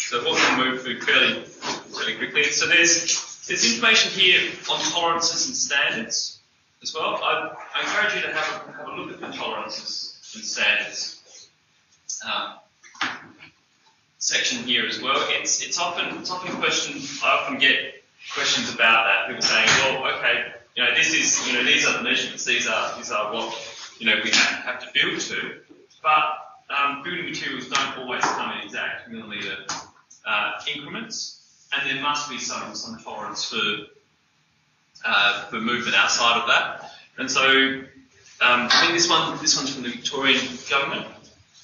So what we'll move through fairly quickly. So there's information here on tolerances and standards as well. I encourage you to have a look at the tolerances and standards section here as well. It's often a question. I often get questions about that. People saying, well, okay, this is, these are the measurements. These are what we have to build to. But building materials don't always come in exact millimetre increments, and there must be some tolerance for movement outside of that. And so I think this one's from the Victorian government,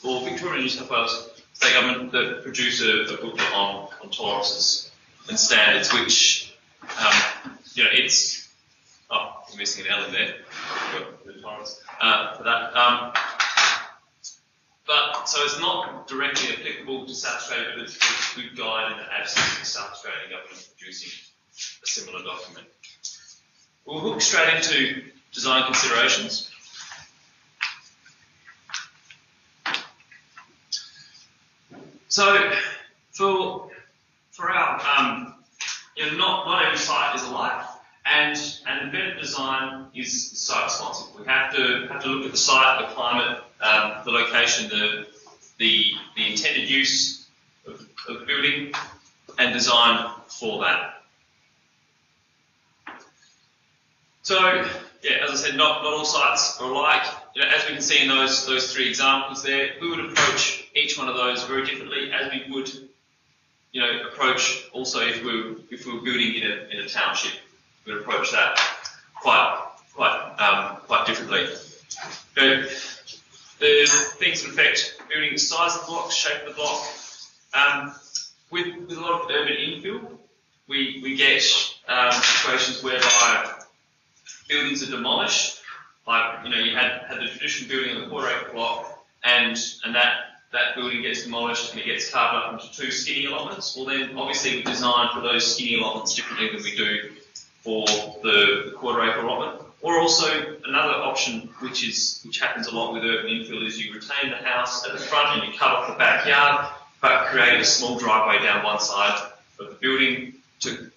or Victorian New South Wales state government, that produced a booklet on tolerances and standards, which it's I'm missing an L in there. The tolerance for that. But so it's not directly applicable to South Australia, but it's a good guide in the absence of the South Australian government producing a similar document. We'll hook straight into design considerations. So for our not every site is alike, and embedded design is site responsive. We have to look at the site, the climate, the location, the intended use of the building, and design for that. So as I said, not all sites are alike. As we can see in those three examples there, we would approach each one of those very differently, as we would approach also if we were building in a township. We would approach that quite differently. The things that affect building: size of the block, shape of the block. With a lot of urban infill, we get situations whereby buildings are demolished. Like you had the traditional building on the quarter-acre block, and that building gets demolished and it gets carved up into two skinny allotments. Well, then obviously we design for those skinny allotments differently than we do for the quarter-acre allotment. Or also another option, which happens a lot with urban infill, is you retain the house at the front and you cut off the backyard, but create a small driveway down one side of the building to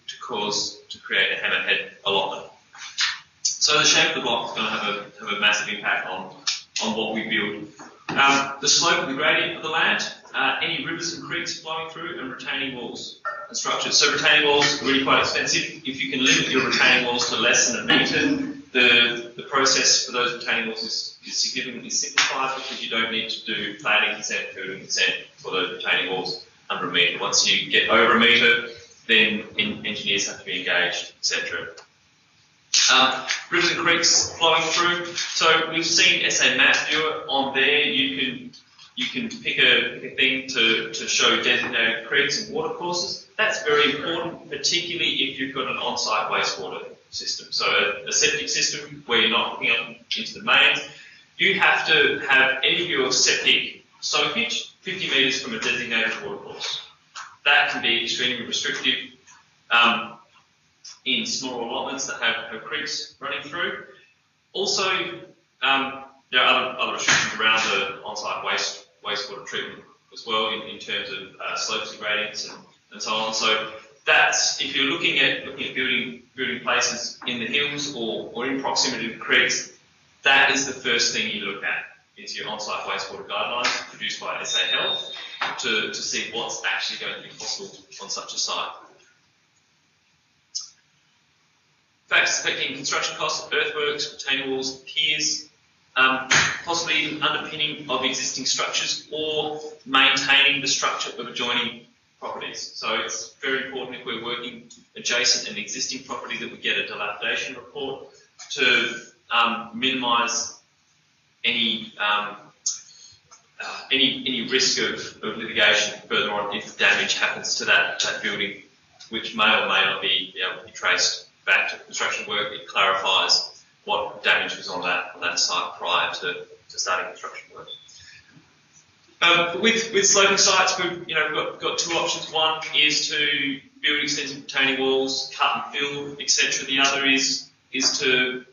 create a hammerhead allotment. So the shape of the block is going to have a massive impact on what we build. The slope and the gradient of the land, any rivers and creeks flowing through, and retaining walls and structures. So retaining walls are really quite expensive. If you can limit your retaining walls to less than a metre, the process for those retaining walls is significantly simplified, because you don't need to do planning consent, building consent for those retaining walls under a metre. Once you get over a metre, then engineers have to be engaged, etc. Rivers and creeks flowing through. So we've seen SA Map Viewer on there. You can pick a thing to show designated creeks and watercourses. That's very important, particularly if you've got an on-site wastewater system. So a septic system where you're not hooking up into the mains. You have to have any view of septic soakage 50 metres from a designated watercourse. That can be extremely restrictive in smaller allotments that have creeks running through. Also, there are other restrictions around the on-site wastewater treatment as well, in terms of slopes and gradients and so on. So that's, if you're looking at building places in the hills or in proximity to creeks, that is the first thing you look at, is your on-site wastewater guidelines produced by SA Health to see what's actually going to be possible on such a site. Factors affecting construction costs: earthworks, retaining walls, piers, possibly even underpinning of existing structures, or maintaining the structure of adjoining properties. So it's very important, if we're working adjacent an existing property, that we get a dilapidation report to minimise any risk of litigation further on if damage happens to that building, which may or may not be able to be traced back to construction work. It clarifies what damage was on that site prior to starting construction work. With sloping sites, we've got two options. One is to build extensive retaining walls, cut and fill, etc. The other is to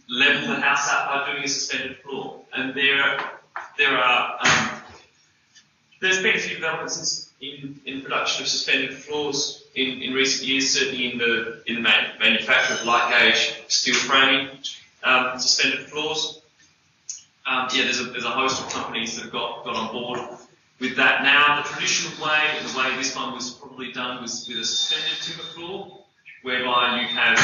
level the house out by doing a suspended floor. And there's been a few developments in production of suspended floors in recent years, certainly in the manufacture of light gauge steel framing suspended floors. There's a host of companies that have got on board with that now. The traditional way, and the way this one was probably done, was with a suspended timber floor, whereby you have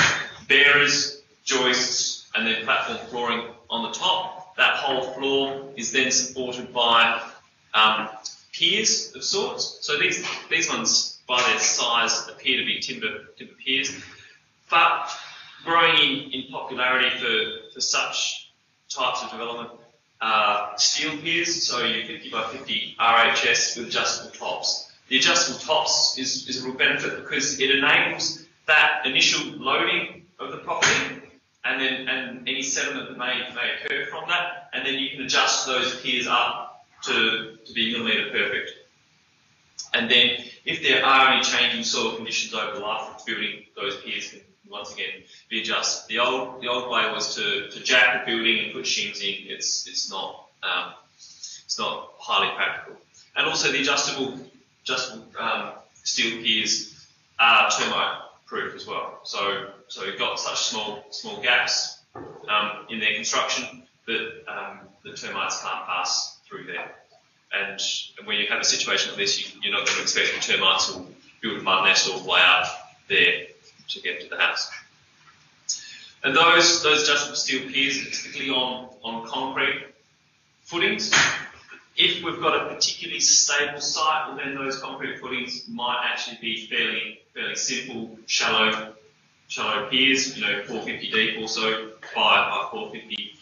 bearers, joists, and then platform flooring on the top. That whole floor is then supported by piers of sorts. So these ones, by their size, appear to be timber piers, but growing in popularity for such types of development steel piers, so your 50 by 50 RHS with adjustable tops. The adjustable tops is a real benefit because it enables that initial loading of the property and any settlement that may occur from that, and then you can adjust those piers up to be millimetre perfect. And then if there are any changing soil conditions over the life of the building, those piers can once again be adjusted. The old way was to jack the building and put shims in. It's not highly practical. And also the adjustable steel piers are termite proof as well. So you've got such small gaps in their construction that the termites can't pass through there. And when you have a situation like this, you're not going to expect the termites will build a mud nest all the way out there to get to the house. And those adjustable steel piers are typically on concrete footings. If we've got a particularly stable site, well, then those concrete footings might actually be fairly simple, shallow piers, 450 deep or so by 450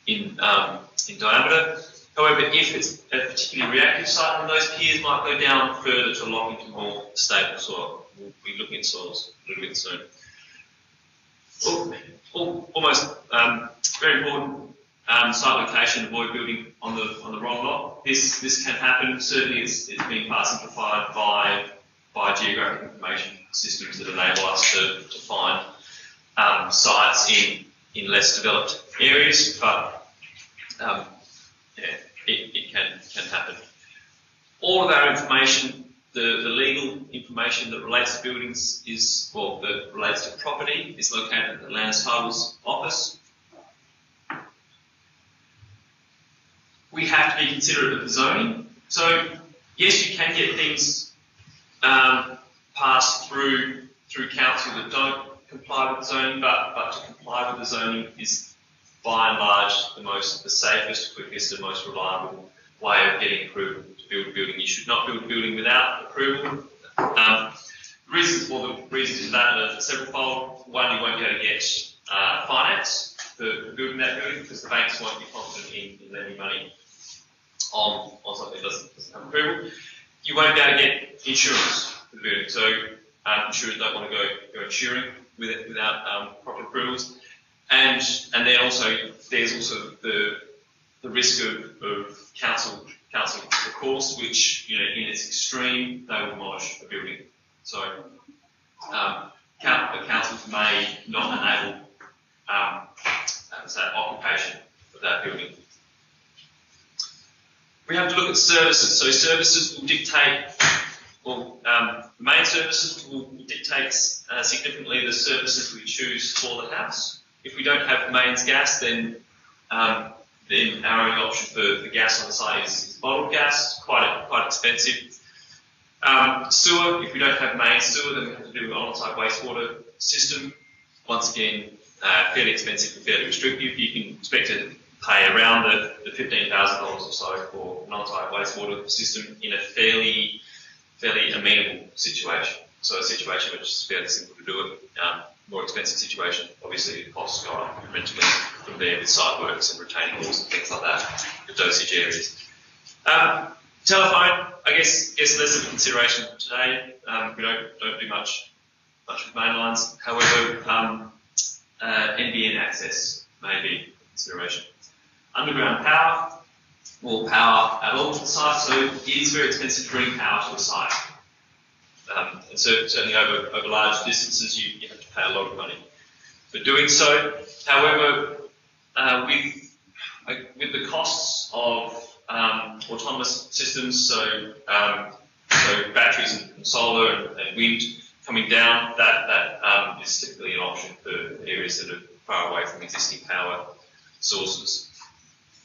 in diameter. However, if it's a particularly reactive site, then those piers might go down further to lock into more stable soil. We'll be looking at soils a little bit soon. Almost very important site location. Avoid building on the wrong lot. This can happen. Certainly, it's being far simplified by geographic information systems that enable us to find sites in less developed areas, but it can happen. All of our information, the legal information that relates to buildings that relates to property is located at the Land Titles Office. We have to be considerate of the zoning. So yes, you can get things passed through council that don't comply with the zoning, but to comply with the zoning is by and large the safest, quickest and most reliable way of getting approval to build a building. You should not build a building without approval. The reasons for that are severalfold. One, you won't be able to get finance for building that building because the banks won't be confident in lending money on something that doesn't have approval. You won't be able to get insurance for the building. So insurers don't want to go insuring without proper approvals. And then also there's also the risk of council recourse, which in its extreme they will demolish a building. So the councils may not enable occupation of that building. We have to look at services. So services will dictate, the main services will dictate significantly the services we choose for the house. If we don't have mains gas, then our only option for gas on the site is bottled gas, quite expensive. Sewer, if we don't have main sewer, then we have to do an on-site wastewater system. Once again, fairly expensive and fairly restrictive. You can expect to pay around the $15,000 or so for an on-site wastewater system in a fairly amenable situation. So a situation which is fairly simple to do it. More expensive situation, obviously the costs go up incrementally from there with site works and retaining walls and things like that, the dosage areas. Telephone, I guess less of a consideration today. We don't do much with main lines. However, NBN access may be a consideration. Underground power, or power at all to the site, so it is very expensive to bring power to a site. And certainly over large distances, you have to pay a lot of money for doing so. However, with the costs of autonomous systems, so So batteries and solar and wind coming down, that is typically an option for areas that are far away from existing power sources.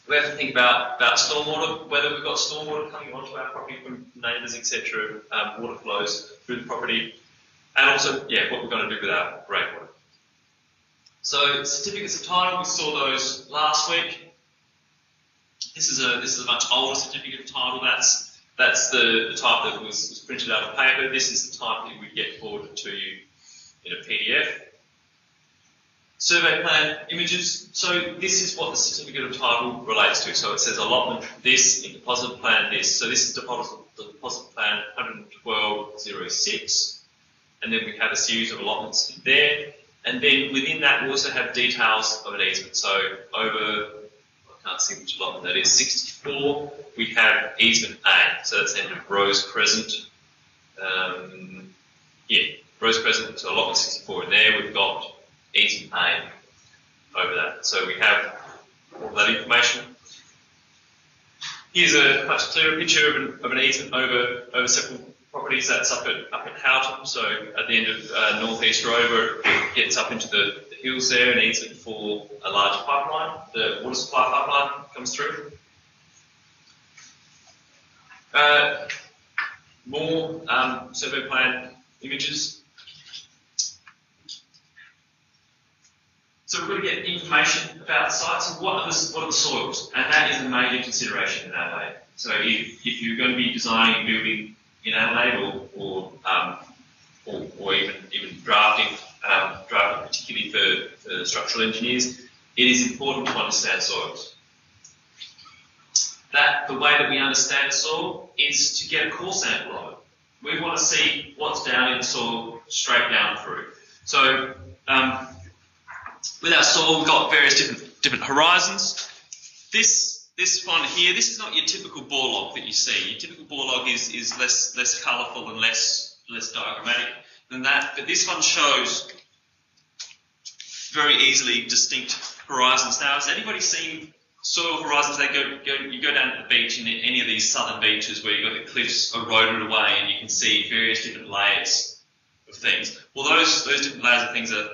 We have to think about stormwater, whether we've got stormwater coming onto our property from neighbours, etc., water flows through the property, and also, yeah, what we're going to do with our breakwater. So certificates of title, we saw those last week. This is a much older certificate of title. That's the type that was printed out on paper. This is the type that we get forwarded to you in a PDF. Survey plan images. So this is what the certificate of title relates to. So it says allotment this, in deposit plan this. So this is deposit plan 112.06, and then we have a series of allotments in there. And then within that we also have details of an easement. So over, I can't see which allotment that is, 64, we have easement A. So that's the end of Rose Crescent. Rose Crescent, so allotment 64 in there. We've got easement A over that. So we have all that information. Here's a much clearer picture of an easement over several properties. That's up at Houghton. So at the end of North East Road, where it gets up into the hills there, an easement for a large pipeline. The water supply pipeline comes through. More survey plan images. So we're going to get information about the site. So what are the soils? And that is a major consideration in Adelaide. So if you're going to be designing a building in Adelaide or even drafting particularly for structural engineers, it is important to understand soils. The way that we understand soil is to get a core sample of it. We want to see what's down in the soil straight down through. So with our soil, we've got various different horizons. This one here, this is not your typical bore log that you see. Your typical bore log is less colourful and less diagrammatic than that. But this one shows very easily distinct horizons. Now, has anybody seen soil horizons? You go down to the beach in any of these southern beaches where you've got the cliffs eroded away and you can see various different layers of things. Well, those different layers of things are,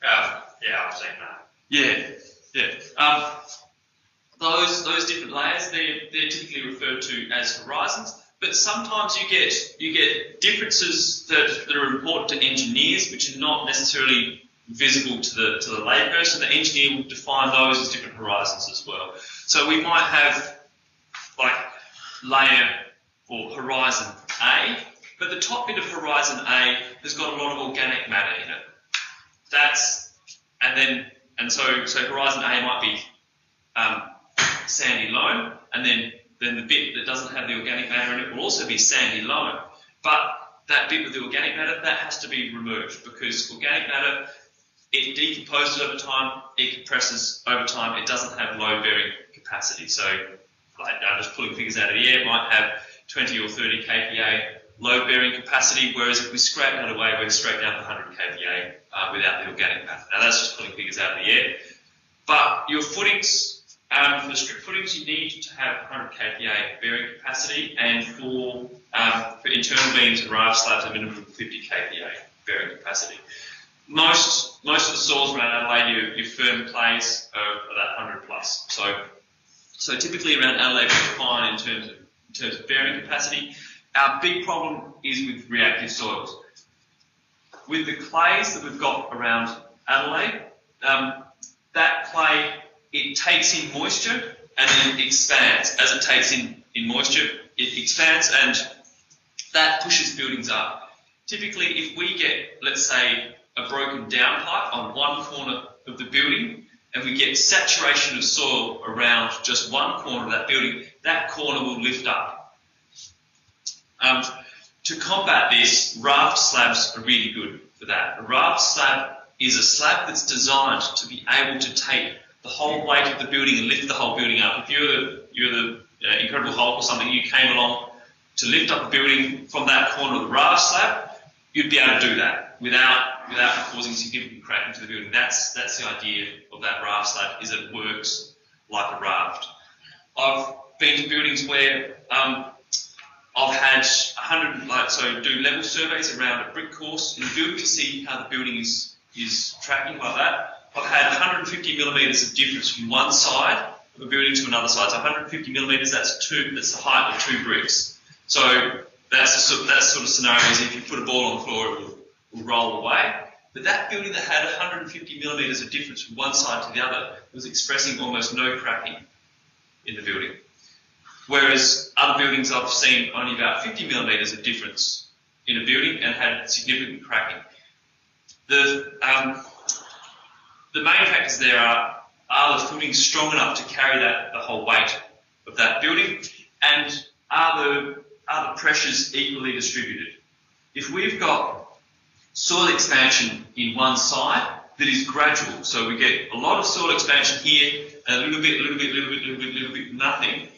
I've seen that. Yeah. Those different layers, they're typically referred to as horizons, but sometimes you get differences that are important to engineers, which are not necessarily visible to the layperson. The engineer will define those as different horizons as well. So we might have like layer or horizon A, but the top bit of horizon A has got a lot of organic matter in it. So horizon A might be sandy loam, and then the bit that doesn't have the organic matter in it will also be sandy loam. But that bit with the organic matter, that has to be removed, because organic matter, it decomposes over time, it compresses over time, it doesn't have load-bearing capacity. So, like I'm just pulling figures out of the air, it might have 20 or 30 kPa load-bearing capacity, whereas if we scrape that away, we're straight down to 100 kPa without the organic matter. Now that's just pulling figures out of the air. But your footings, for the strip footings, you need to have 100 kPa bearing capacity, and for internal beams and raft slabs, a minimum of 50 kPa bearing capacity. Most of the soils around Adelaide, your firm clays are that 100 plus. So typically around Adelaide we're fine in terms of bearing capacity. Our big problem is with reactive soils. With the clays that we've got around Adelaide, that clay, it takes in moisture and then it expands. As it takes in moisture, it expands, and that pushes buildings up. Typically, if we get, let's say, a broken downpipe on one corner of the building, and we get saturation of soil around just one corner of that building, that corner will lift up. To combat this, raft slabs are really good for that. A raft slab is a slab that's designed to be able to take the whole weight of the building and lift the whole building up. If you're the Incredible Hulk or something, you came along to lift up the building from that corner of the raft slab, you'd be able to do that without causing significant crack into the building. That's the idea of that raft slab, is that it works like a raft. I've been to buildings where I've had 100, so do level surveys around a brick course in the building to see how the building is tracking like that. I've had 150 millimetres of difference from one side of a building to another side. So 150 millimetres, that's the height of 2 bricks. So that sort of scenario is if you put a ball on the floor, it will roll away. But that building that had 150 millimetres of difference from one side to the other was expressing almost no cracking in the building. Whereas other buildings I've seen only about 50 millimetres of difference in a building and had significant cracking. The main factors there are the footings strong enough to carry the whole weight of that building, and are the pressures equally distributed? If we've got soil expansion in one side that is gradual, so we get a lot of soil expansion here and a little bit, nothing,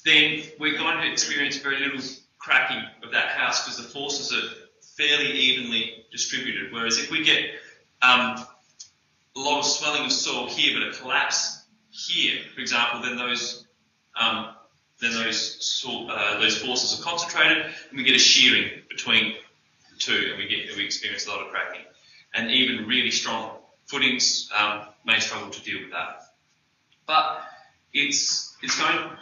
then we're going to experience very little cracking of that house because the forces are fairly evenly distributed. Whereas if we get a lot of swelling of soil here but a collapse here, for example, then those forces are concentrated and we get a shearing between the two, and we experience a lot of cracking. And even really strong footings may struggle to deal with that. But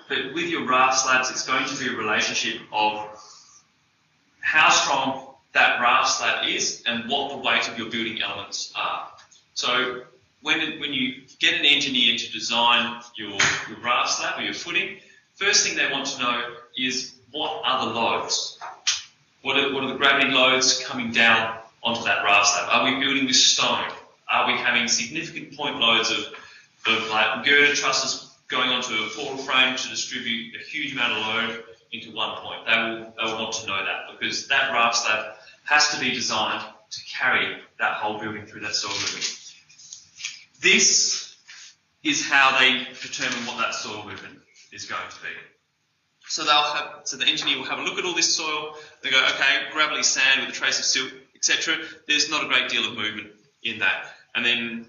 but with your raft slabs, it's going to be a relationship of how strong that raft slab is and what the weight of your building elements are. So when you get an engineer to design your raft slab or your footing, first thing they want to know is what are the loads? What are the gravity loads coming down onto that raft slab? Are we building with stone? Are we having significant point loads of like girder trusses going onto a portal frame to distribute a huge amount of load into one point? They will want to know that, because that raft slab has to be designed to carry that whole building through that soil movement. This is how they determine what that soil movement is going to be. So the engineer will have a look at all this soil. They go, okay, gravelly sand with a trace of silt, etc. There's not a great deal of movement in that. And then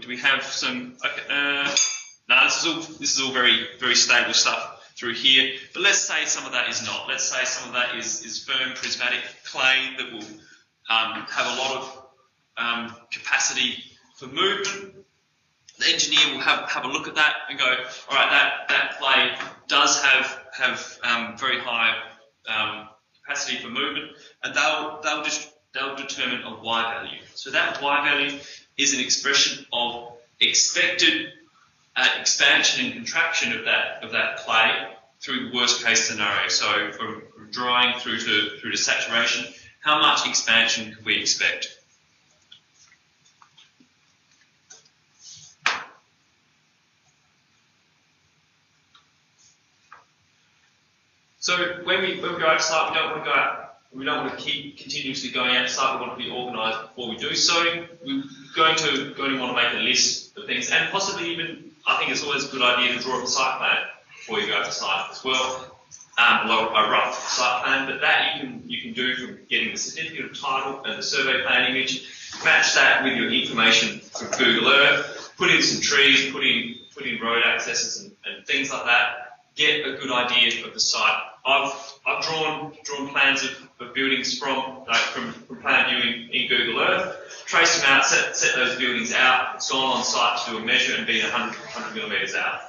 do we have some? Okay, no, this is all very, very stable stuff through here. But let's say some of that is not. Let's say some of that is firm prismatic clay that will have a lot of capacity for movement. The engineer will have a look at that and go, all right, that clay does have very high capacity for movement, and they'll determine a Y value. So that Y value is an expression of expected expansion and contraction of that clay through the worst case scenario. So from drying through to saturation, how much expansion can we expect? So when we go out to site, we don't want to keep continuously going out to site. We want to be organised before we do so. We're going to want to make a list of things, and possibly even, I think it's always a good idea to draw up a site plan before you go to site as well, a rough site plan. But that you can do from getting the certificate of title and the survey plan image, match that with your information from Google Earth, put in some trees, put in road accesses and things like that. Get a good idea of the site. I've drawn plans of buildings from plan view in Google Earth, traced them out, set those buildings out. It's gone on site to do a measure and been 100 millimetres out.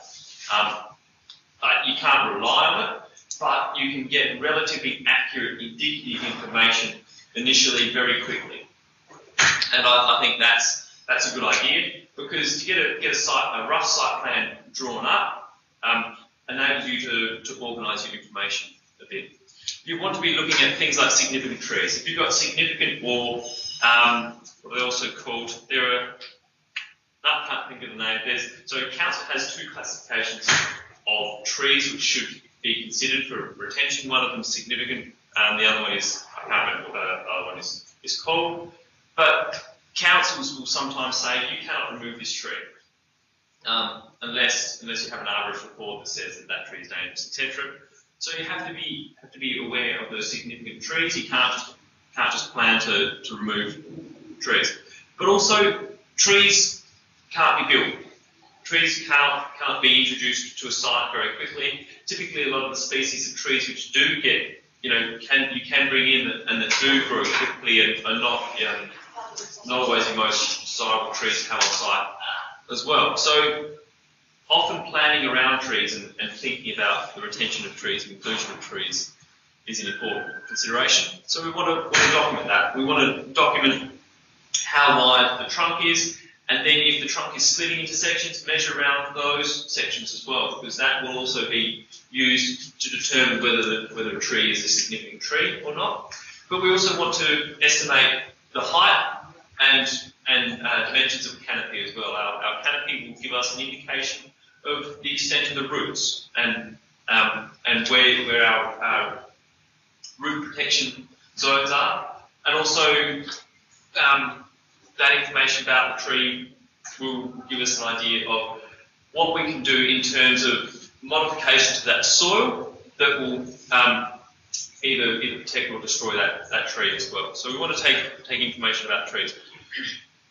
You can't rely on it, but you can get relatively accurate, indicative information initially very quickly. And I think that's a good idea, because to get a rough site plan drawn up enables you to organise your information a bit. You want to be looking at things like significant trees. If you've got significant, or what they're also called, I can't think of the name. So council has two classifications of trees which should be considered for retention. One of them is significant, the other one is, I can't remember what the other one is called. But councils will sometimes say you cannot remove this tree unless you have an arborist report that says that tree is dangerous, etc. So you have to be aware of those significant trees. You can't just plan to remove trees. But also, trees can't be built. trees can't be introduced to a site very quickly. Typically, a lot of the species of trees which do get, you can bring in and that do grow quickly and are not always the most desirable trees to have on site as well. So often planning around trees and thinking about the retention of trees and inclusion of trees is an important consideration. So we want to document that. We want to document how wide the trunk is, and then if the trunk is splitting into sections, measure around those sections as well, because that will also be used to determine whether a tree is a significant tree or not. But we also want to estimate the height and dimensions of the canopy as well. Our canopy will give us an indication of the extent of the roots and where our root protection zones are, and also that information about the tree will give us an idea of what we can do in terms of modification to that soil that will either protect or destroy that tree as well. So we want to take information about trees.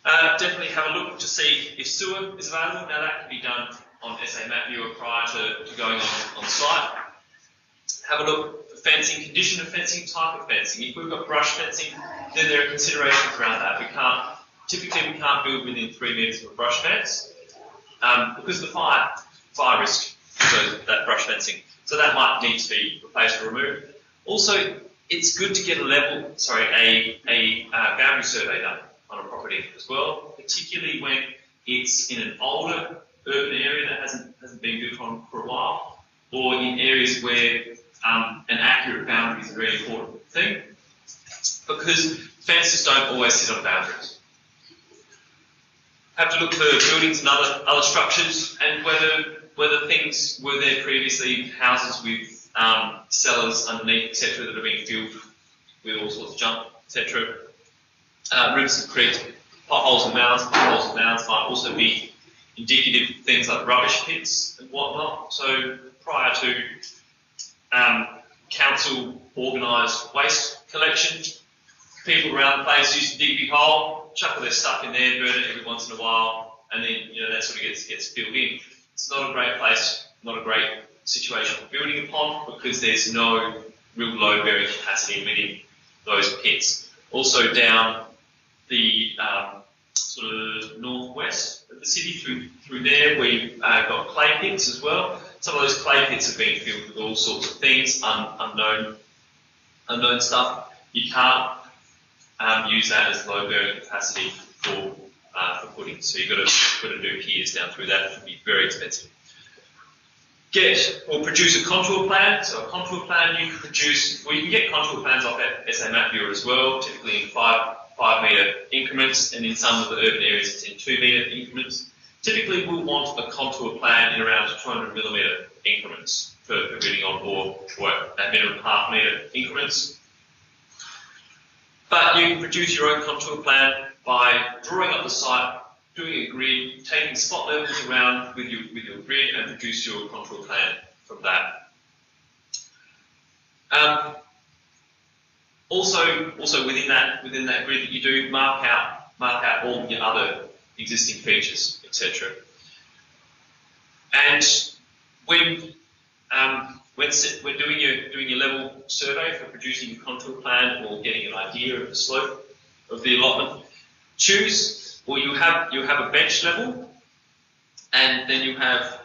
Definitely have a look to see if sewer is available. Now that can be done on SA Map Viewer prior to going on site. Have a look for fencing, condition of fencing, type of fencing. If we've got brush fencing, then there are considerations around that. Typically we can't build within 3 metres of a brush fence because of the fire risk, so that brush fencing. So that might need to be replaced or removed. Also, it's good to get a boundary survey done on a property as well, particularly when it's in an older urban area that hasn't been built on for a while, or in areas where an accurate boundary is a very important thing, because fences don't always sit on boundaries. Have to look for buildings and other structures, and whether things were there previously, houses with cellars underneath, etc., that are being filled with all sorts of junk, etc. Rivers and creeks, potholes and mounds might also be indicative of things like rubbish pits and whatnot. So prior to council organised waste collection, people around the place used to dig a big hole, chuck their stuff in there, burn it every once in a while, and then that sort of gets filled in. It's not a great place, not a great situation for building upon, because there's no real load-bearing capacity within those pits. Also down the sort of northwest of the city through there, we've got clay pits as well. Some of those clay pits have been filled with all sorts of things, unknown stuff. You can't use that as load-bearing capacity for pudding. So you've got to do piers down through that, which would be very expensive. Get or produce a contour plan. So a contour plan you can produce, well, you can get contour plans off at SA Map Viewer as well, typically in 5 metre increments, and in some of the urban areas it's in 2 metre increments. Typically we'll want a contour plan in around 200 millimetre increments for building on, or at minimum half metre increments. But you can produce your own contour plan by drawing up the site, doing a grid, taking spot levels around with your grid, and produce your contour plan from that. Also within that grid that you do, mark out all your other existing features, etc. And when doing your level survey for producing your contour plan or getting an idea of the slope of the allotment, you'll have a bench level, and then you have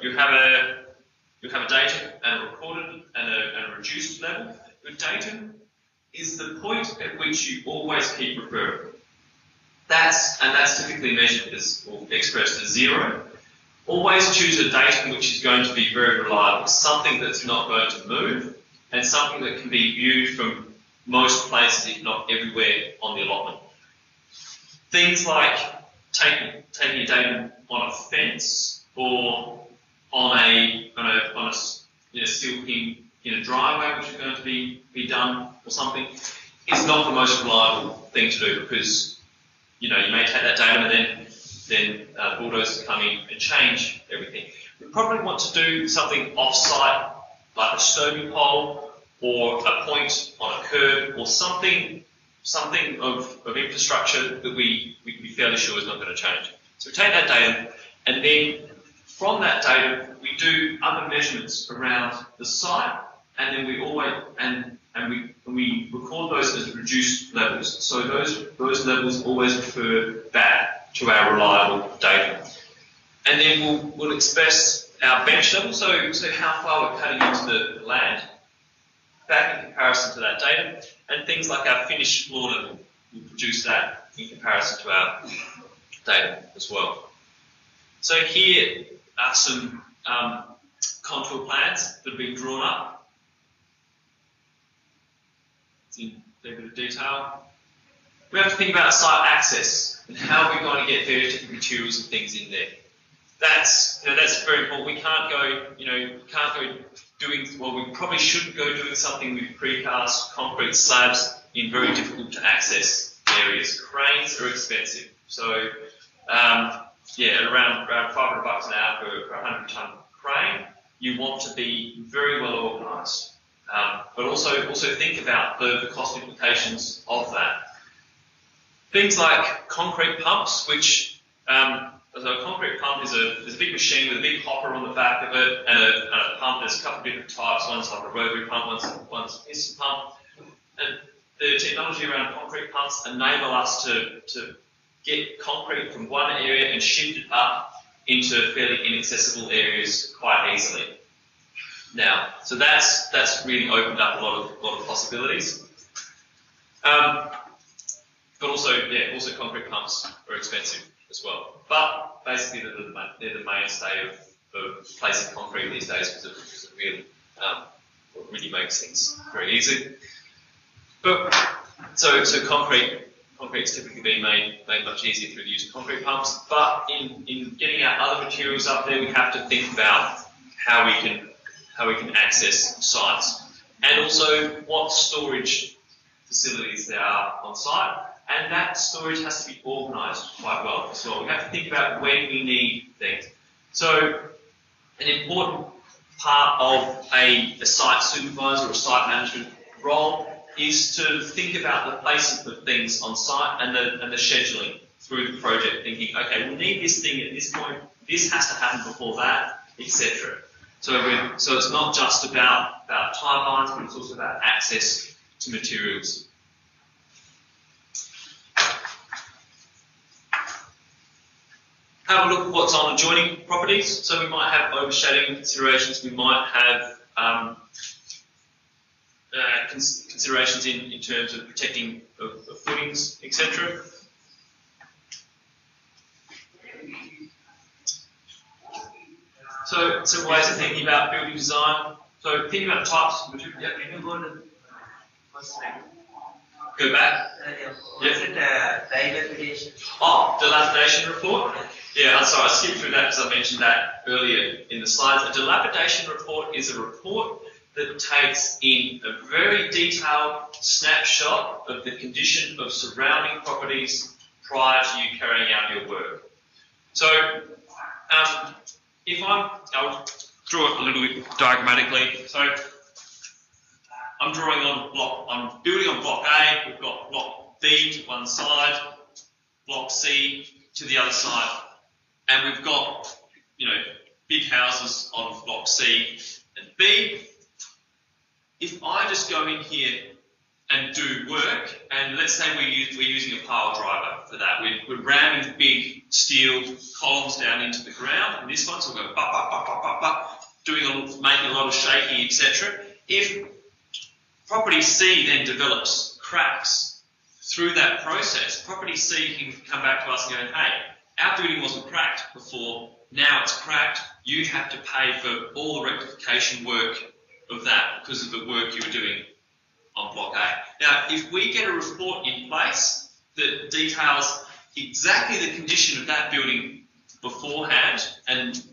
you have a datum and a recorded and a reduced level. The datum is the point at which you always keep referring. That's typically measured or expressed as 0. Always choose a datum which is going to be very reliable, something that's not going to move, and something that can be viewed from most places, if not everywhere, on the allotment. Things like taking a datum on a fence or on a steel pin in a driveway, which is going to be done or something, is not the most reliable thing to do, because you may take that datum and then bulldozers come in and change everything. We probably want to do something off-site, like a stone pole or a point on a curb, or something of infrastructure that we can be fairly sure is not going to change. So we take that data, and then from that data we do other measurements around the site, and then we always we record those as reduced levels. So those levels always refer back to our reliable data. And then we'll express our bench level, so how far we're cutting into the land, back in comparison to that data, and things like our finished floor level, we'll produce that in comparison to our data as well. So here are some contour plans that have been drawn up. It's in a bit of detail. We have to think about site access and how we're going to get various different materials and things in there. That's very important. We can't go, we probably shouldn't go doing something with precast concrete slabs in very difficult to access areas. Cranes are expensive. So, around $500 an hour for a 100-ton crane, you want to be very well organised. But also think about the cost implications of that. Things like concrete pumps, which so a concrete pump is a big machine with a big hopper on the back of it and a pump. There's a couple of different types. One's like a rotary pump, one's a piston pump. And the technology around concrete pumps enable us to get concrete from one area and shift it up into fairly inaccessible areas quite easily. Now, so that's really opened up a lot of possibilities. But also concrete pumps are expensive as well. But basically, they're the mainstay of placing concrete these days because it really makes things very easy. But so concrete's typically been made much easier through the use of concrete pumps. But in getting our other materials up there, we have to think about how we can access sites, and also what storage facilities there are on site. And that storage has to be organised quite well as well. We have to think about when we need things. So an important part of a site supervisor or site management role is to think about the placement of things on site and the scheduling through the project, thinking, okay, we need this thing at this point, this has to happen before that, etc. So it's not just about timelines, but it's also about access to materials. Have a look at what's on adjoining properties. So we might have overshadowing considerations. We might have considerations in terms of protecting of footings, etc. So ways of thinking about building design. So thinking about types of material. Yeah, can you go to what's the name? Go back. Was it dilapidation? Oh, dilapidation report? Yeah, I'm sorry, I skipped through that because I mentioned that earlier in the slides. A dilapidation report is a report that takes in a very detailed snapshot of the condition of surrounding properties prior to you carrying out your work. So, I'll draw it a little bit diagrammatically. So, I'm drawing on I'm building on block A, we've got block B to one side, block C to the other side. And we've got, big houses on block C and B. If I just go in here and do work, and let's say we're using a pile driver for that, we're ramming big steel columns down into the ground, and this one, so we'll go bop, bop, bop, bop, bop, bop, making a lot of shaking, etc. If property C then develops cracks through that process, property C can come back to us and go, hey, our building wasn't cracked before, now it's cracked, you have to pay for all the rectification work of that because of the work you were doing on block A. Now, if we get a report in place that details exactly the condition of that building beforehand and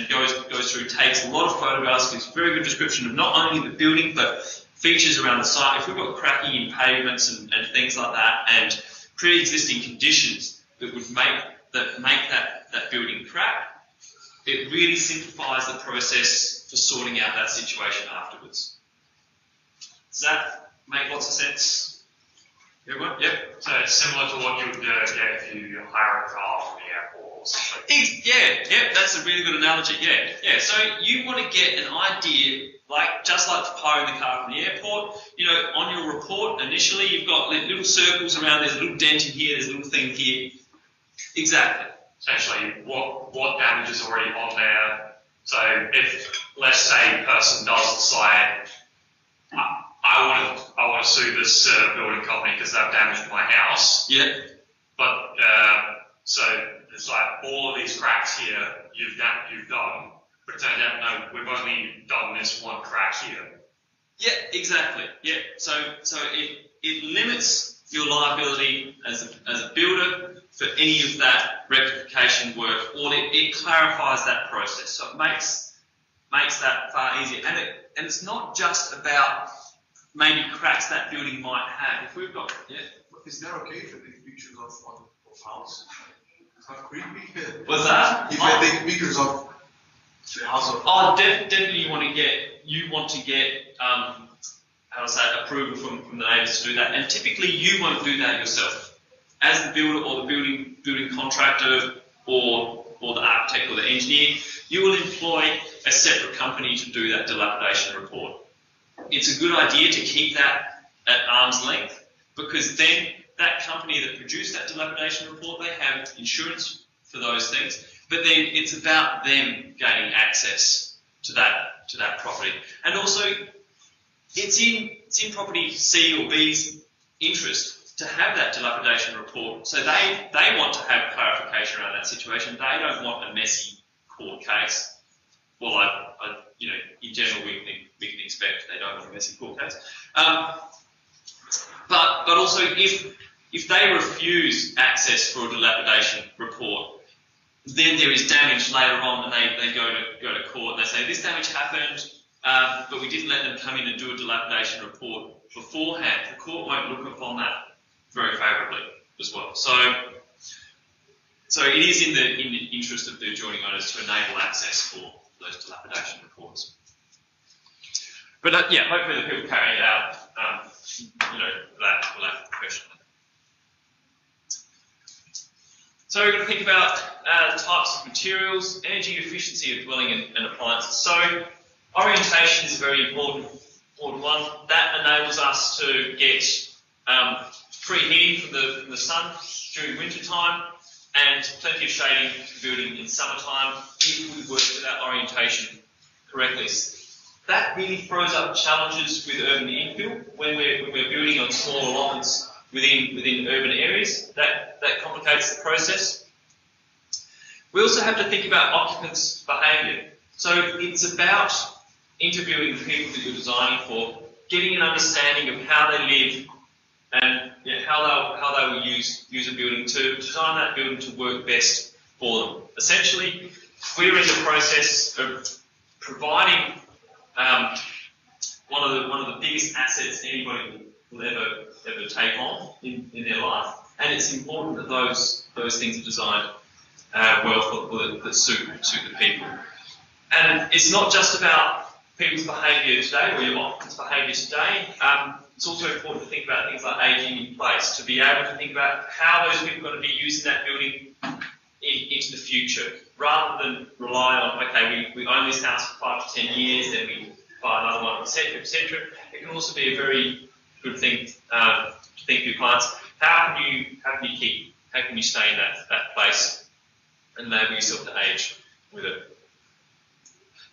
goes through, takes a lot of photographs, gives a very good description of not only the building but features around the site. If we've got cracking in pavements and things like that, and pre-existing conditions that would make that building crack, it really simplifies the process for sorting out that situation afterwards. Does that make lots of sense? Everyone? Yep. So it's similar to what you would get if if you hire a car from the airport or something. Yeah, that's a really good analogy. Yeah. So you want to get an idea, just like hiring the car from the airport. On your report initially, you've got little circles around. There's a little dent in here. There's a little thing here. Exactly. Essentially, what damage is already on there. So if, let's say, a person does decide, I want to sue this building company because they've damaged my house. Yeah. But so it's like all of these cracks here you've done, but it turns out no, we've only done this one crack here. Yeah, exactly. Yeah. So it limits your liability as a builder for any of that rectification work, or it clarifies that process. So it makes that far easier. And it's not just about maybe cracks that building might have. If we've got Is that okay if I take pictures of house? It's not creepy. What's that? If I take pictures of the house of definitely you want to get approval from the neighbours to do that. And typically you won't do that yourself. As the builder or the building contractor or the architect or the engineer, you will employ a separate company to do that dilapidation report. It's a good idea to keep that at arm's length, because then that company that produced that dilapidation report, they have insurance for those things, but then it's about them gaining access to that property. And also, it's in property C or B's interest to have that dilapidation report. So they want to have clarification around that situation. They don't want a messy court case. Well, in general, we can expect they don't want a messy court case. But also, if they refuse access for a dilapidation report, then there is damage later on, and they go to court and they say this damage happened, but we didn't let them come in and do a dilapidation report beforehand. The court won't look upon that very favourably as well. So it is in the interest of the adjoining owners to enable access for those dilapidation reports. But hopefully the people carrying it out, will have the question. So we're going to think about types of materials, energy efficiency of dwelling and appliances. So orientation is a very important one. That enables us to get free heating from the sun during winter time and plenty of shading to the building in summertime if we work with that orientation correctly. That really throws up challenges with urban infill when we're building on small allotments within urban areas. That complicates the process. We also have to think about occupants' behaviour. So it's about interviewing the people that you're designing for, getting an understanding of how they live and how they will use a building to design that building to work best for them. Essentially, we're in the process of providing one of the biggest assets anybody will ever take on in their life, and it's important that those things are designed well that suit the people. And it's not just about people's behaviour today or your occupants' behaviour today. It's also important to think about things like ageing in place, to be able to think about how those people are going to be using that building into the future, rather than rely on, okay, we own this house for 5 to 10 years, then we buy another one, etc., etc. It can also be a very good thing to think to your clients. How can you stay in that place and enable yourself to age with it?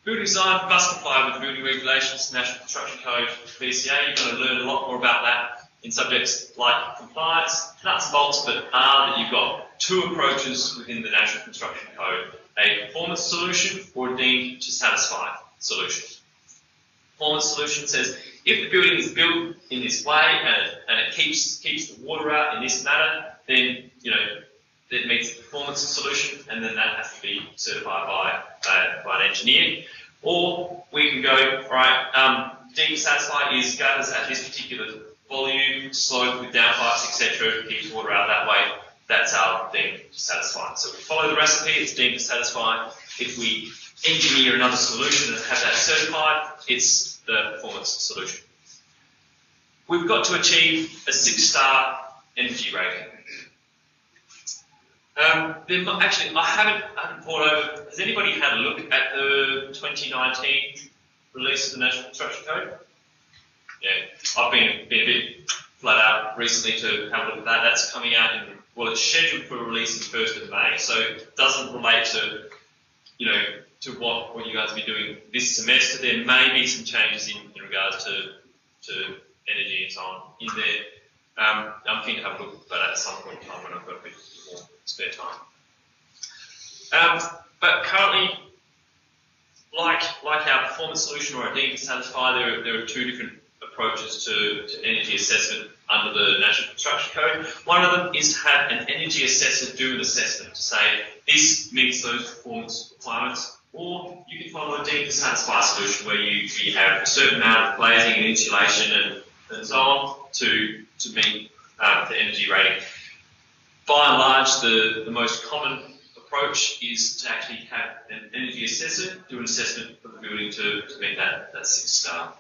Building design must comply with the building regulations, National Construction Code, VCA. You're going to learn a lot more about that in subjects like compliance, nuts and bolts, but that you've got two approaches within the National Construction Code: a performance solution or a deemed to satisfy solution. Performance solution says if the building is built in this way and it keeps the water out in this manner, then that meets the performance solution, and then that has to be certified by an engineer. Or we can go, right, deemed satisfied is gutters at this particular volume, slope with downpipes, etc. keeps water out that way. That's our deemed to satisfy. So we follow the recipe, it's deemed to satisfy. If we engineer another solution and have that certified, it's the performance solution. We've got to achieve a 6-star energy rating. Actually, I haven't poured over. Has anybody had a look at the 2019 release of the National Construction Code? Yeah, I've been a bit flat out recently to have a look at that. That's coming out it's scheduled for release in 1st of May, so it doesn't relate to, to what you guys will be doing this semester. There may be some changes in regards to energy and so on in there. I'm keen to have a look at that at some point in time when I've got a bit more spare time. But currently, like our performance solution or our Deemed to Satisfy, there are two different approaches to energy assessment under the National Construction Code. One of them is to have an energy assessor do an assessment to say this meets those performance requirements, or you can follow a Deemed to Satisfy solution where you have a certain amount of glazing and insulation and so on to meet the energy rating. By and large, the most common approach is to actually have an energy assessor do an assessment of the building to meet that 6-star.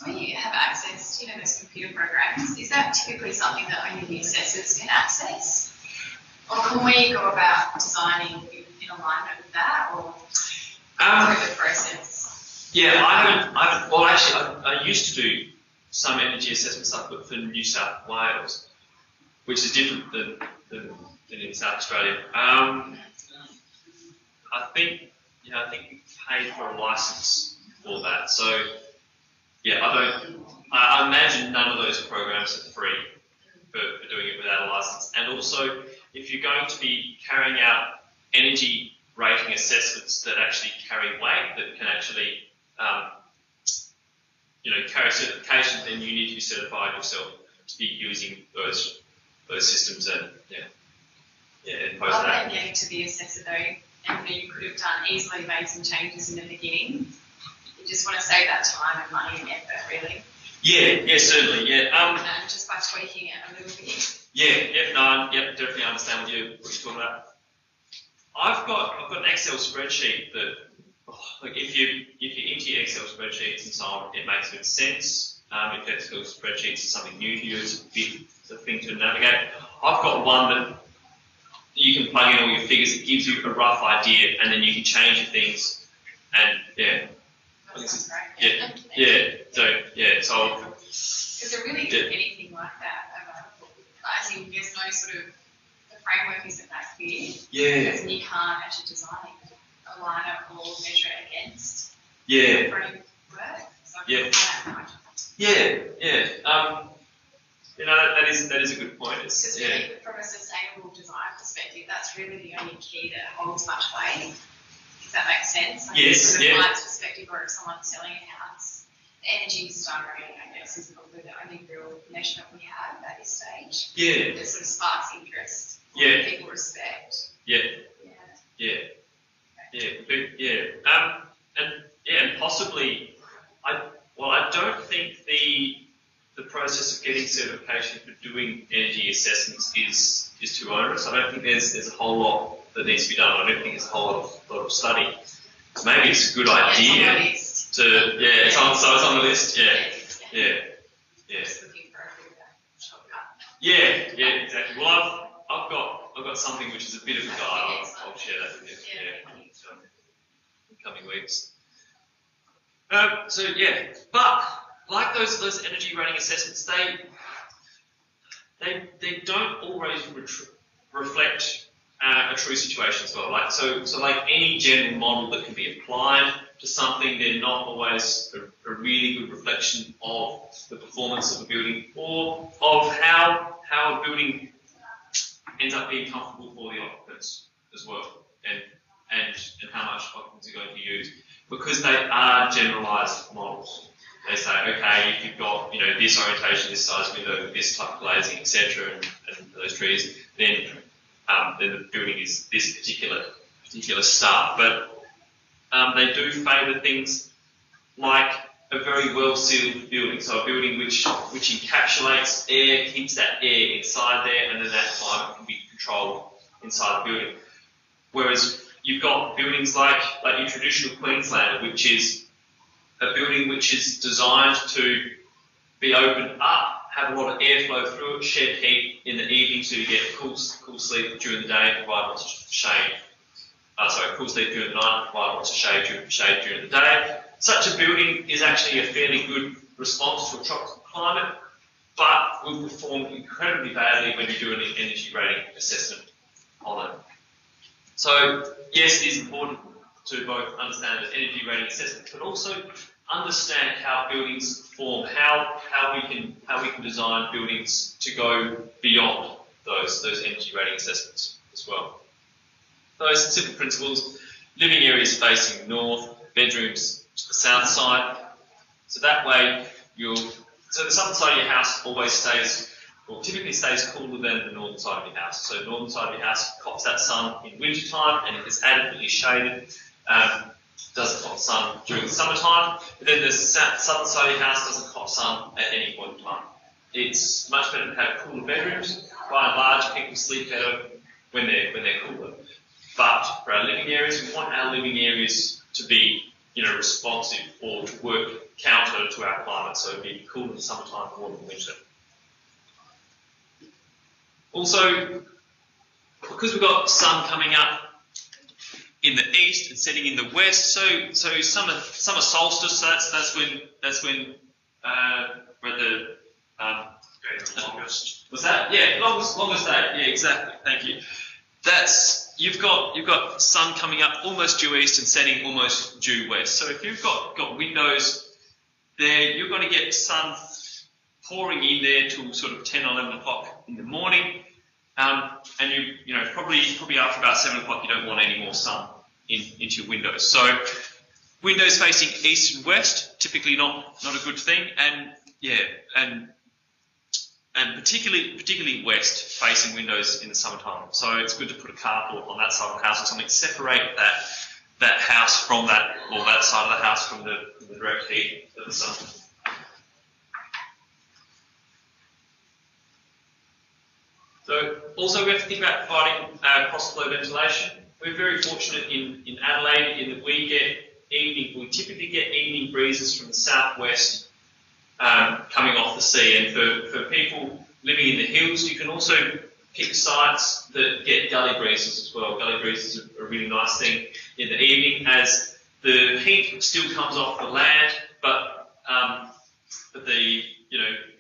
When you have access to those computer programs, is that typically something that only the assessors can access? Or can we go about designing in alignment with that, or through the process? Yeah, I used to do some energy assessment stuff but for New South Wales, which is different than in South Australia. I think we paid for a license for that. So yeah, I imagine none of those programs are free for doing it without a license. And also, if you're going to be carrying out energy rating assessments that actually carry weight, that can actually carry certification, then you need to be certified yourself to be using those systems and impose Rather that. than getting to the assessor though, and you could have easily made some changes in the beginning. You just want to save that time and money and effort, really. Yeah, certainly, yeah. And just by tweaking it a little bit. Definitely understand what you're talking about. I've got an Excel spreadsheet that, if you enter your Excel spreadsheets and so on, it makes good sense. If Excel spreadsheets is something new to you, it's a thing to navigate. I've got one that you can plug in all your figures. It gives you a rough idea, and then you can change your things. And That sounds great. So. Because there really isn't anything like that available. I think there's no the framework isn't that clear. Yeah. And you can't actually design a line up or measure it against. Yeah. Framework. So that is a good point. Because really, from a sustainable design perspective, that's really the only key that holds much weight. If that makes sense. Yes. From a client's perspective, or if someone's selling a house, the energy star rating, I guess, is probably the only real measurement we have at this stage. Yeah. That sort of sparks interest. Yeah. People respect. And possibly, I don't think the process of getting certification for doing energy assessments is too onerous. I don't think there's a whole lot that needs to be done. I don't think there's a whole lot of study. Maybe it's a good idea It's on the list. Yeah. Just looking for a shortcut. Yeah, exactly. Well, I've got something which is a bit of a guide. I'll share that with you. In coming weeks. But like those energy rating assessments, they don't always reflect a true situation as well. Like any general model that can be applied to something, they're not always a really good reflection of the performance of a building or of how a building ends up being comfortable for the occupants as well, and how much occupants are going to use, because they are generalised models. They say, okay, if you've got this orientation, this size window, this type of glazing, etc., and those trees, then the building is this particular star. But they do favour things like a very well sealed building, so a building which encapsulates air, keeps that air inside there, and then that climate can be controlled inside the building. Whereas you've got buildings like your traditional Queenslander, which is a building which is designed to be opened up, have a lot of airflow through it, shed heat in the evening, so you get cool sleep during the day, provide lots of shade. Cool sleep during the night, provide lots of shade during the day. Such a building is actually a fairly good response to a tropical climate, but will perform incredibly badly when you do an energy rating assessment on it. So yes, it is important to both understand the energy rating assessment, but also understand how buildings perform, how we can design buildings to go beyond those energy rating assessments as well. Those simple principles: living areas facing north, bedrooms to the south side. So that way so the southern side of your house always typically stays cooler than the northern side of your house. So the northern side of your house cops that sun in winter time, and if it's adequately shaded, doesn't cop sun during the summertime. But then the southern side of your house doesn't cop sun at any point in time. It's much better to have cooler bedrooms. By and large, people sleep better when they're cooler. But for our living areas, we want our living areas to be responsive or to work counter to our climate, so it'd be cool in the summertime, warm in the winter. Also, because we've got sun coming up in the east and setting in the west, so summer solstice, that's when where the longest. What's that? Yeah, longest day. Yeah, exactly. Thank you. You've got sun coming up almost due east and setting almost due west. So if you've got windows there, you're going to get sun pouring in there till sort of 10 or 11 o'clock in the morning, and probably after about 7 o'clock you don't want any more sun into your windows. So windows facing east and west, typically not a good thing, and particularly west facing windows in the summertime. So it's good to put a carport on that side of the house or something, separate that house from that side of the house from the direct heat of the sun. So also we have to think about providing cross-flow ventilation. We're very fortunate in Adelaide in that we typically get evening breezes from the southwest coming off the sea, and for people living in the hills, you can also pick sites that get gully breezes as well. Gully breezes are a really nice thing in the evening, as the heat still comes off the land, but the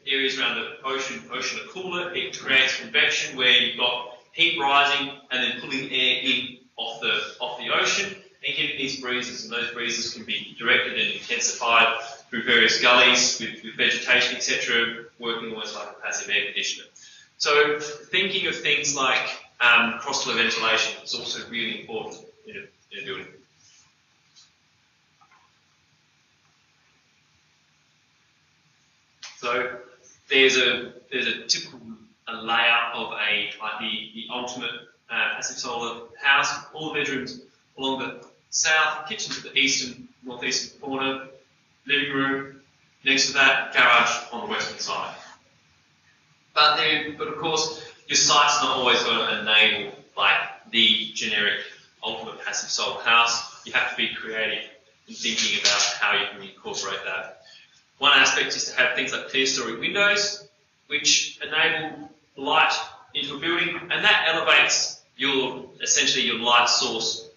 areas around the ocean are cooler. It creates convection where you've got heat rising and then pulling air in off the ocean and getting these breezes, and those breezes can be directed and intensified through various gullies with vegetation, etc., working almost like a passive air conditioner. So thinking of things like cross-flow ventilation is also really important in a building. So there's a typical layout of the ultimate passive solar house. All the bedrooms along the south, kitchen to the eastern, northeastern corner, living room, next to that, garage on the western side. But of course, your site's not always going to enable the generic ultimate passive solar house. You have to be creative in thinking about how you can incorporate that. One aspect is to have things like clear-story windows, which enable light into a building, and that elevates essentially your light source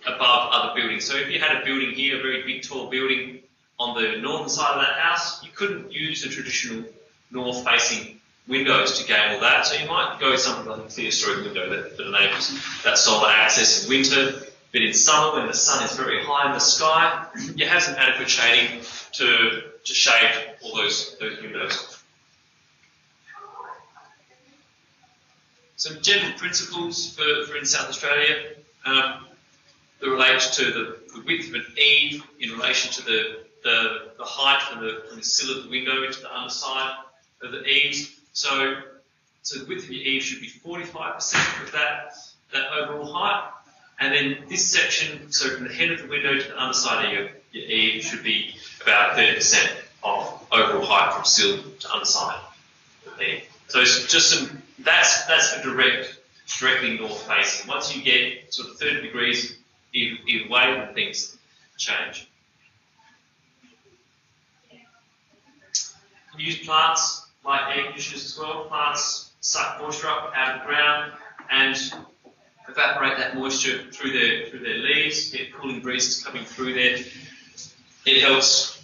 above other buildings. So if you had a building here, a very big, tall building on the northern side of that house, you couldn't use the traditional north-facing windows to gain all that. So you might go with something like a clear-story window that enables that solar access in winter, but in summer, when the sun is very high in the sky, you have some adequate shading to shade all those windows. Some general principles for in South Australia that relate to the width of an eave in relation to the height from the sill of the window into the underside of the eaves. So the width of your eave should be 45% of that overall height. And then this section, so from the head of the window to the underside of your eave, should be about 30% of overall height from sill to underside of the eave. So it's just that's for directly north facing. Once you get sort of 30 degrees either way, then things change. You use plants like air conditioners as well. Plants suck moisture up out of the ground and evaporate that moisture through their leaves, get cooling breezes coming through there. It helps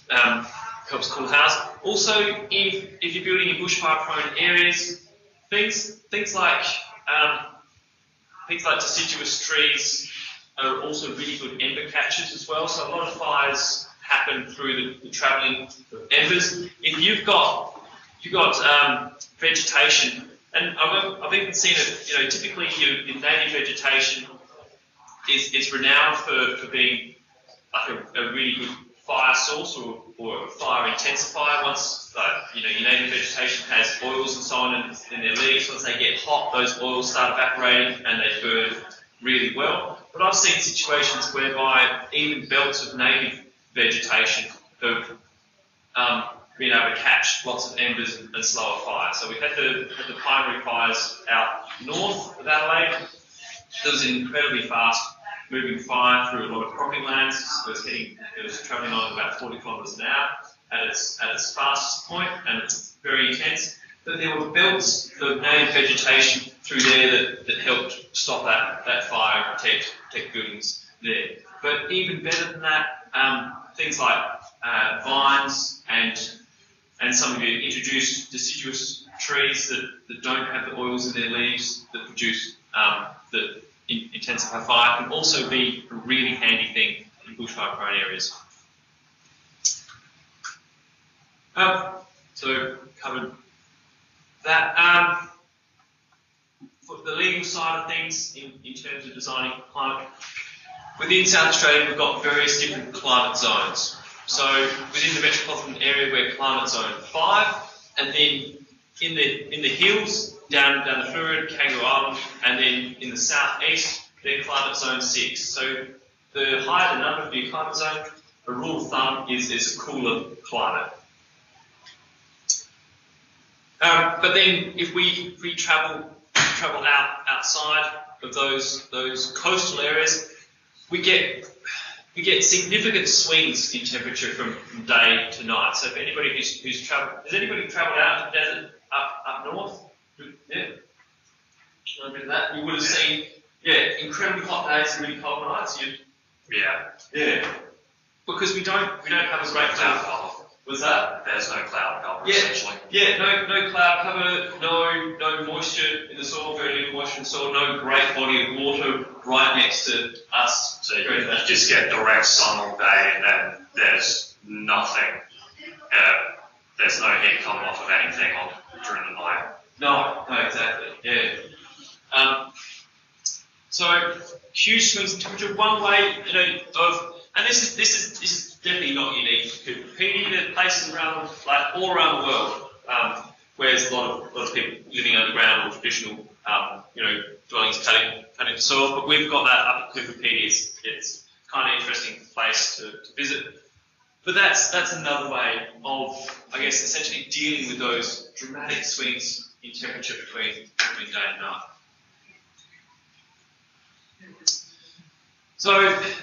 cool the house. Also, if you're building in bushfire-prone areas, things like deciduous trees are also really good ember catchers as well. So a lot of fires happen through the travelling of embers. If you've got vegetation, and I've even seen it. Typically your native vegetation is renowned for being like a really good fire source or a fire intensifier. Once your native vegetation has oils and so on in their leaves, once they get hot, those oils start evaporating and they burn really well. But I've seen situations whereby even belts of native vegetation have been able to catch lots of embers and slow a fire. So we had the primary fires out north of Adelaide. There was an incredibly fast moving fire through a lot of cropping lands. So it was travelling on about 40 kilometres an hour at its fastest point, and it's very intense. But there were belts of native vegetation through there that helped stop that fire and protect buildings there. But even better than that, things like vines and some of your introduced deciduous trees that don't have the oils in their leaves that produce that intensify fire can also be a really handy thing in bushfire-prone areas. So covered that. For the legal side of things, in terms of designing climate, within South Australia we've got various different climate zones. So within the metropolitan area we're climate zone 5, and then in the hills down the Fluid, Kangaroo Island, and then in the southeast they're climate zone 6. So the higher the number of your climate zone, a rule of thumb is a cooler climate. But then if we travel outside of those coastal areas, we get significant swings in temperature from day to night. So if anybody who's travelled, has anybody travelled out to the desert up north? Yeah. A little bit of that. You would have seen, incredibly hot days and really cold nights. Yeah. Because we don't have a great cloud cover. Was that? There's no cloud cover, Yeah. essentially. Yeah, no cloud cover, no moisture in the soil, very little moisture in the soil, no great body of water right next to us. So you just get direct sun all day, and then there's nothing. There's no heat coming off of anything during the night. No, exactly. Yeah. So huge swings in temperature. One way, and this is definitely not unique to Cooper Pedy. There are places around, all around the world, where there's a lot of people living underground or traditional, dwellings cutting the soil. But we've got that up at Cooper Pedy. It's kind of interesting place to visit. But that's another way of, I guess, essentially dealing with those dramatic swings in temperature between day and night. So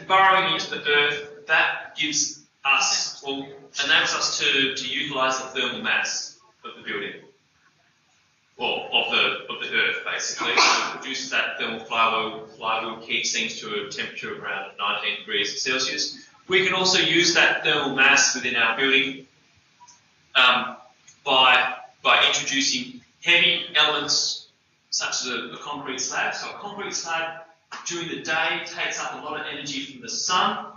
burrowing into the earth, that gives us, enables us to utilise the thermal mass of the building, or of the earth basically. So it produces that thermal flywheel keeps things to a temperature of around 19 degrees Celsius. We can also use that thermal mass within our building by introducing heavy elements such as a concrete slab. So a concrete slab during the day takes up a lot of energy from the sun,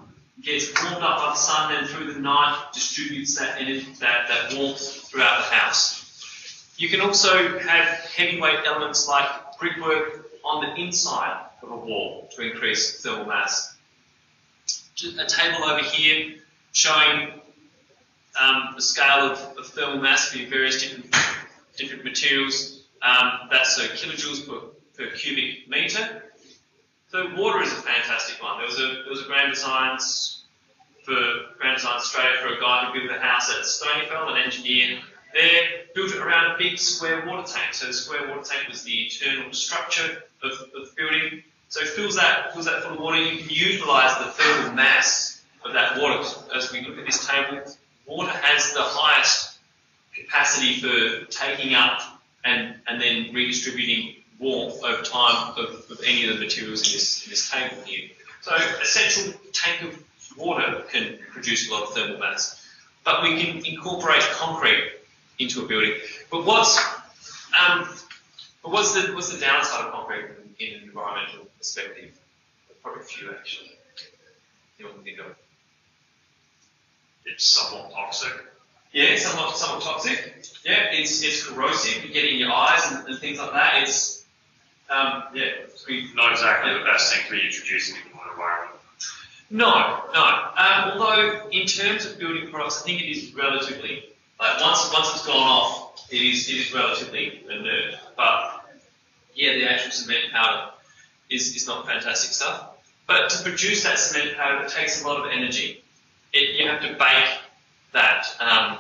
gets warmed up by the sun, then through the night distributes that energy, that warmth throughout the house. You can also have heavyweight elements like brickwork on the inside of a wall to increase thermal mass. A table over here showing the scale of thermal mass for various different materials. That's kilojoules per cubic metre. So water is a fantastic one. There was a Grand Designs Australia for a guy who built a house at Stonyfell, an engineer there, built it around a big square water tank. So the square water tank was the internal structure of the building. So it fills that full of water. You can utilise the thermal mass of that water. As we look at this table, water has the highest capacity for taking up and then redistributing warmth over time of any of the materials in this table here. So a central tank of water can produce a lot of thermal mass, but we can incorporate concrete into a building. But what's the downside of concrete in an environmental perspective? Probably a few actually. You want to think of it? It's somewhat toxic. Yeah, it's somewhat toxic. Yeah, it's corrosive. You get it in your eyes and things like that. It's Not exactly the best thing to be introducing into the environment. No. Although in terms of building products, I think it is relatively once it's gone off, it is relatively inert. But yeah, the actual cement powder is not fantastic stuff. But to produce that cement powder, it takes a lot of energy. You have to bake that. I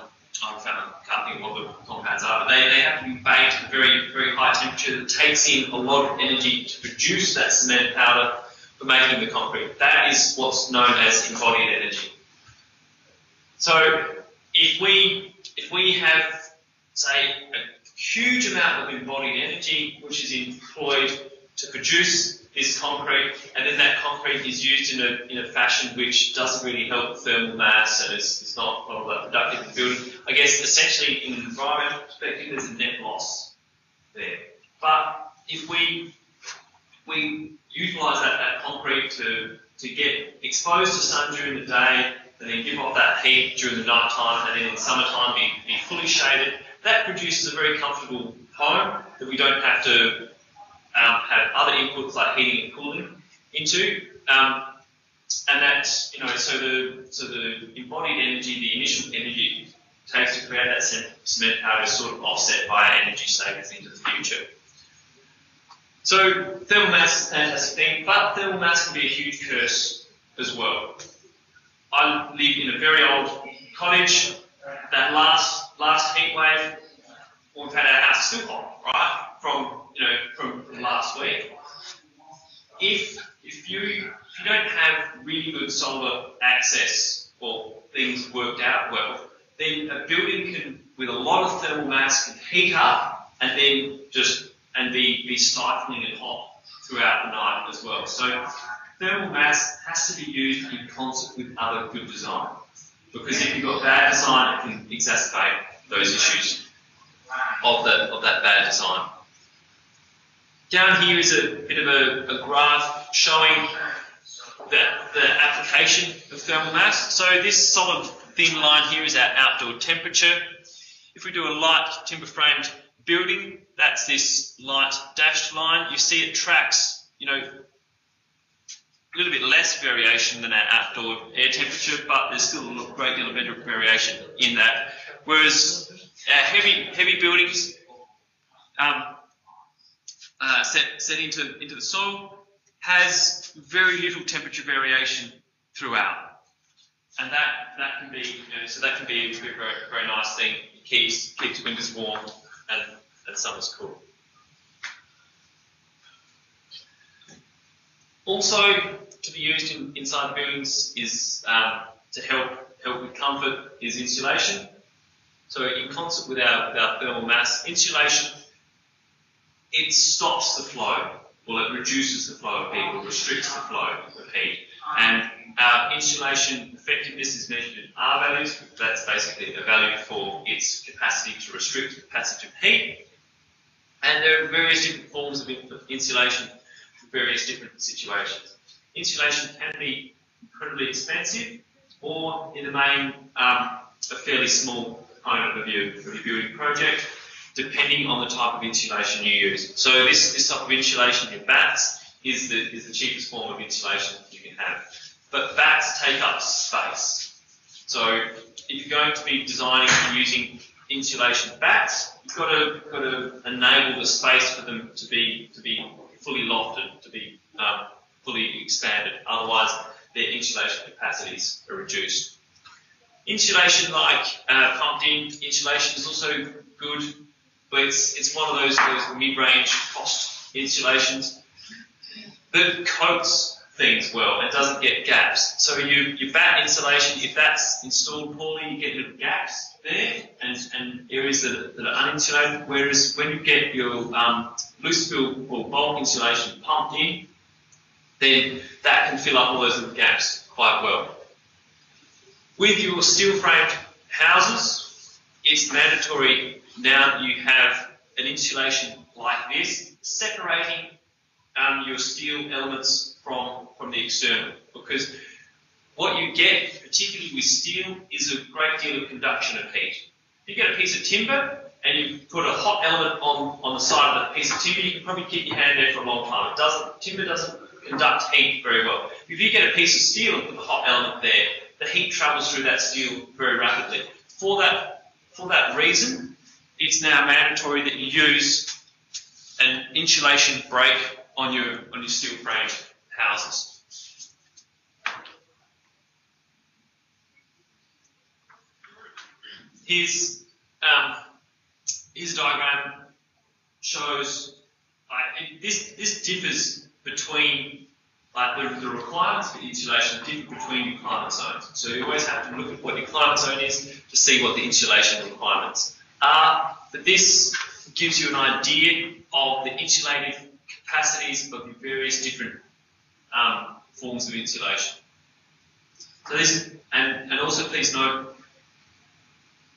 can't think of what the compounds are, but they have to be baked at a very, very high temperature that takes in a lot of energy to produce that cement powder for making the concrete. That is what's known as embodied energy. So if we have, say, a huge amount of embodied energy which is employed to produce this concrete, and then that concrete is used in a fashion which doesn't really help the thermal mass and is not all that productive in the building, I guess essentially in an environmental perspective there's a net loss there. But if we utilise that concrete to get exposed to sun during the day and then give off that heat during the night time and then in summertime be fully shaded, that produces a very comfortable home that we don't have to have other inputs like heating and cooling into, and that's so the embodied energy, the initial energy it takes to create that cement powder is sort of offset by energy savings into the future. So thermal mass is a fantastic thing, but thermal mass can be a huge curse as well. I live in a very old cottage. That last heat wave, we've had our house still hot, right? From last week. If you don't have really good solar access or things worked out well, then a building can, with a lot of thermal mass, can heat up and then be stifling and hot throughout the night as well. So thermal mass has to be used in concert with other good design, because if you've got bad design, it can exacerbate those issues of that bad design. Down here is a bit of a graph showing the application of thermal mass. So this solid thin line here is our outdoor temperature. If we do a light timber framed building, that's this light dashed line. You see it tracks, a little bit less variation than our outdoor air temperature, but there's still a great deal of variation in that. Whereas our heavy buildings, set into the soil, has very little temperature variation throughout, and that can be that can be a very, very nice thing. It keeps winters warm and summers cool. Also, to be used inside buildings is to help with comfort is insulation. So in concert with our thermal mass, insulation, it stops the flow, or it reduces the flow of heat, or restricts the flow of heat. And our insulation effectiveness is measured in R values. That's basically a value for its capacity to restrict the passage of heat. And there are various different forms of insulation for various different situations. Insulation can be incredibly expensive, or in the main, a fairly small component of your building project, depending on the type of insulation you use. So this type of insulation, your bats, is the cheapest form of insulation you can have. But bats take up space. So if you're going to be designing and using insulation bats, you've got to enable the space for them to be fully lofted, to be fully expanded. Otherwise, their insulation capacities are reduced. Insulation, like pumped-in insulation, is also good, but it's one of those mid-range cost insulations that coats things well and doesn't get gaps. So your batt insulation, if that's installed poorly, you get little gaps there and areas that are uninsulated. Whereas when you get your loose fill or bulk insulation pumped in, then that can fill up all those little gaps quite well. With your steel framed houses, it's mandatory now that you have an insulation like this, separating your steel elements from the external, because what you get, particularly with steel, is a great deal of conduction of heat. If you get a piece of timber and you put a hot element on the side of that piece of timber, you can probably keep your hand there for a long time. Timber doesn't conduct heat very well. If you get a piece of steel and put a hot element there, the heat travels through that steel very rapidly. For that reason, it's now mandatory that you use an insulation break on your steel framed houses. Here's a diagram shows this differs between the requirements for insulation differ between your climate zones. So you always have to look at what your climate zone is to see what the insulation requirements are. But this gives you an idea of the insulative capacities of the various different forms of insulation. So this, and also please note,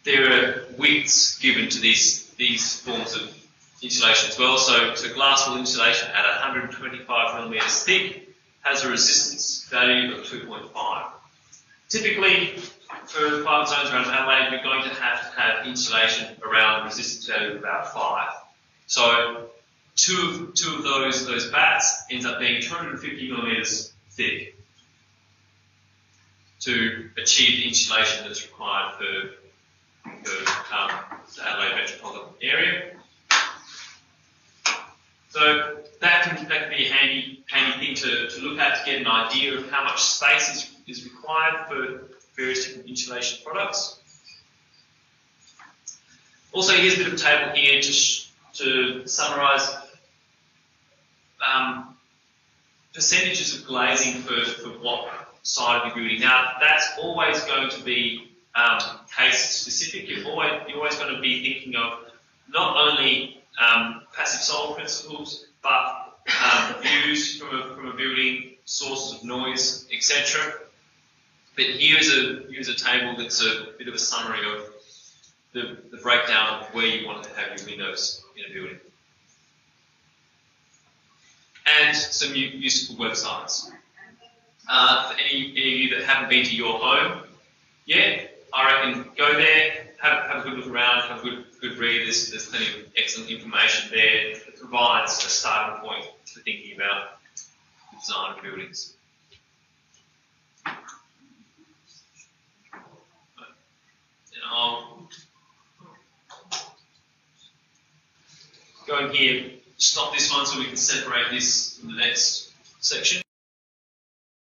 there are widths given to these forms of insulation as well. So glass wool insulation at 125 millimeters thick has a resistance value of 2.5. Typically, for climate zones around Adelaide, you're going to have insulation around a resistance value of about 5. So two of those batts ends up being 250 millimeters thick to achieve the insulation that's required for the Adelaide metropolitan area. So that can be a handy thing to look at to get an idea of how much space is required for various different insulation products. Also, here's a bit of a table here to summarise percentages of glazing for what side of the building. Now, that's always going to be case specific. You're always going to be thinking of not only passive solar principles, but views from a building, sources of noise, etc. But here's a table that's a bit of a summary of the breakdown of where you want to have your windows in a building. And some useful websites. For any of you that haven't been to Your Home yet, I reckon go there, have a good look around, have a good read. There's plenty of excellent information there that provides a starting point for thinking about the design of buildings. And I'll go in here, stop this one so we can separate this from the next section.